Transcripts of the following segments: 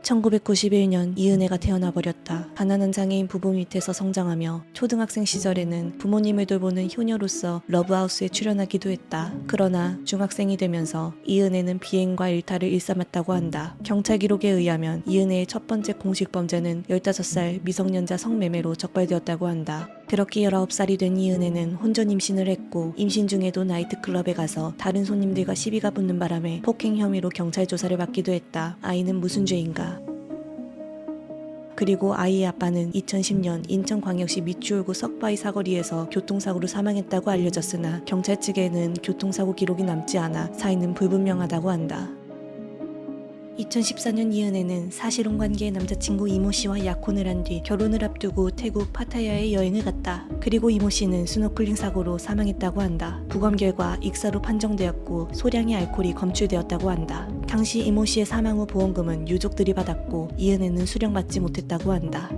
1991년 이은혜가 태어나 버렸다. 가난한 장애인 부부 밑에서 성장하며 초등학생 시절에는 부모님을 돌보는 효녀로서 러브하우스에 출연하기도 했다. 그러나 중학생이 되면서 이은혜는 비행과 일탈을 일삼았다고 한다. 경찰 기록에 의하면 이은혜의 첫 번째 공식 범죄는 15살 미성년자 성매매로 적발되었다고 한다. 그렇게 19살이 된 이은혜는 혼전 임신을 했고 임신 중에도 나이트클럽에 가서 다른 손님들과 시비가 붙는 바람에 폭행 혐의로 경찰 조사를 받기도 했다. 아이는 무슨 죄인가? 그리고 아이의 아빠는 2010년 인천광역시 미추홀구 석바위 사거리에서 교통사고로 사망했다고 알려졌으나 경찰 측에는 교통사고 기록이 남지 않아 사인은 불분명하다고 한다. 2014년 이은혜는 사실혼 관계의 남자친구 이모 씨와 약혼을 한 뒤 결혼을 앞두고 태국 파타야에 여행을 갔다. 그리고 이모 씨는 스노클링 사고로 사망했다고 한다. 부검 결과 익사로 판정되었고 소량의 알코올이 검출되었다고 한다. 당시 이모 씨의 사망 후 보험금은 유족들이 받았고 이은혜는 수령받지 못했다고 한다.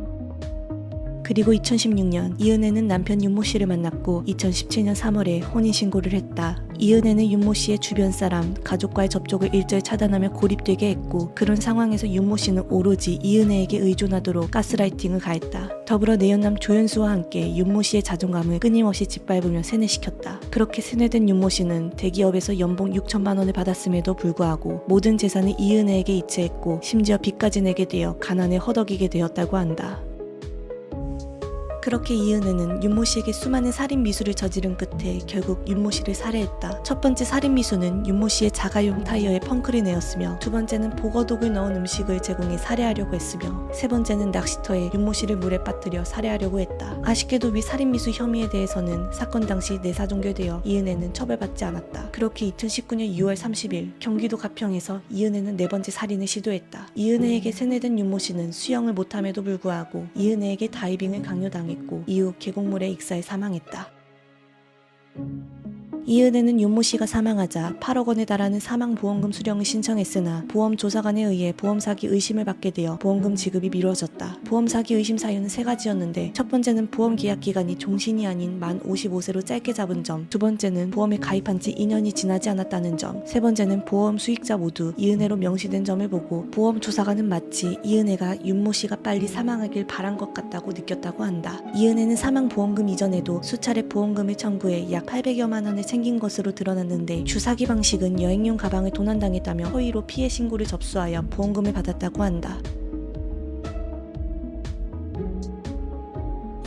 그리고 2016년 이은혜는 남편 윤모 씨를 만났고 2017년 3월에 혼인신고를 했다. 이은혜는 윤모 씨의 주변 사람, 가족과의 접촉을 일절 차단하며 고립되게 했고 그런 상황에서 윤모 씨는 오로지 이은혜에게 의존하도록 가스라이팅을 가했다. 더불어 내연남 조연수와 함께 윤모 씨의 자존감을 끊임없이 짓밟으며 세뇌시켰다. 그렇게 세뇌된 윤모 씨는 대기업에서 연봉 6천만 원을 받았음에도 불구하고 모든 재산을 이은혜에게 이체했고 심지어 빚까지 내게 되어 가난에 허덕이게 되었다고 한다. 그렇게 이은혜는 윤모 씨에게 수많은 살인 미수를 저지른 끝에 결국 윤모 씨를 살해했다. 첫 번째 살인 미수는 윤모 씨의 자가용 타이어에 펑크를 내었으며 두 번째는 보거독을 넣은 음식을 제공해 살해하려고 했으며 세 번째는 낚시터에 윤모 씨를 물에 빠뜨려 살해하려고 했다. 아쉽게도 위 살인 미수 혐의에 대해서는 사건 당시 내사 종결되어 이은혜는 처벌받지 않았다. 그렇게 2019년 6월 30일 경기도 가평에서 이은혜는 네 번째 살인을 시도했다. 이은혜에게 세뇌된 윤모 씨는 수영을 못함에도 불구하고 이은혜에게 다이빙을 강요당했고 이후 계곡물에 익사해 사망했다. 이은혜는 윤모 씨가 사망하자 8억 원에 달하는 사망보험금 수령을 신청했으나 보험조사관에 의해 보험사기 의심을 받게 되어 보험금 지급이 미뤄졌다. 보험사기 의심 사유는 세 가지였는데 첫 번째는 보험 계약 기간이 종신이 아닌 만 55세로 짧게 잡은 점, 두 번째는 보험에 가입한 지 2년이 지나지 않았다는 점, 세 번째는 보험 수익자 모두 이은혜로 명시된 점을 보고 보험조사관은 마치 이은혜가 윤모 씨가 빨리 사망하길 바란 것 같다고 느꼈다고 한다. 이은혜는 사망보험금 이전에도 수차례 보험금을 청구해 약 800여만 원을 챙긴 것으로 드러났는데 주사기 방식은 여행용 가방을 도난당했다며 허위로 피해 신고를 접수하여 보험금을 받았다고 한다.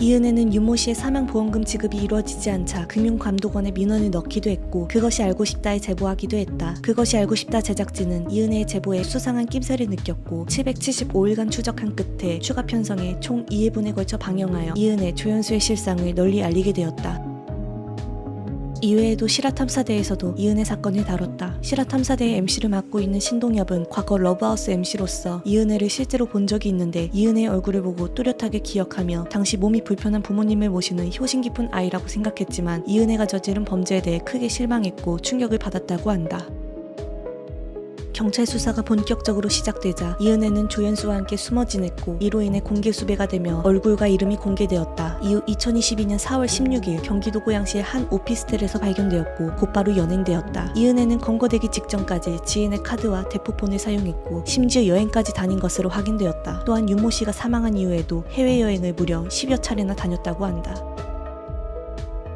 이은혜는 윤모 씨의 사망보험금 지급이 이루어지지 않자 금융감독원에 민원을 넣기도 했고 그것이 알고 싶다에 제보하기도 했다. 그것이 알고 싶다 제작진은 이은혜의 제보에 수상한 낌새를 느꼈고 775일간 추적한 끝에 추가 편성에 총 2회분에 걸쳐 방영하여 이은혜, 조연수의 실상을 널리 알리게 되었다. 이외에도 실화탐사대에서도 이은혜 사건을 다뤘다. 실화탐사대의 MC를 맡고 있는 신동엽은 과거 러브하우스 MC로서 이은혜를 실제로 본 적이 있는데 이은혜의 얼굴을 보고 뚜렷하게 기억하며 당시 몸이 불편한 부모님을 모시는 효심 깊은 아이라고 생각했지만 이은혜가 저지른 범죄에 대해 크게 실망했고 충격을 받았다고 한다. 경찰 수사가 본격적으로 시작되자 이은혜는 조연수와 함께 숨어 지냈고 이로 인해 공개 수배가 되며 얼굴과 이름이 공개되었다. 이후 2022년 4월 16일 경기도 고양시의 한 오피스텔에서 발견되었고 곧바로 연행되었다. 이은혜는 검거되기 직전까지 지인의 카드와 대포폰을 사용했고 심지어 여행까지 다닌 것으로 확인되었다. 또한 윤모 씨가 사망한 이후에도 해외여행을 무려 10여 차례나 다녔다고 한다.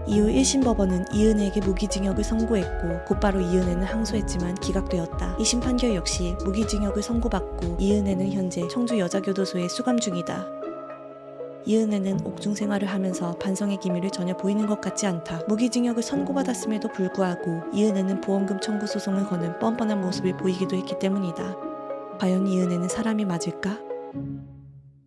이후 1심 법원은 이은혜에게 무기징역을 선고했고 곧바로 이은혜는 항소했지만 기각되었다. 2심 판결 역시 무기징역을 선고받고 이은혜는 현재 청주 여자교도소에 수감 중이다. 이은혜는 옥중 생활을 하면서 반성의 기미를 전혀 보이는 것 같지 않다. 무기징역을 선고받았음에도 불구하고 이은혜는 보험금 청구 소송을 거는 뻔뻔한 모습을 보이기도 했기 때문이다. 과연 이은혜는 사람이 맞을까?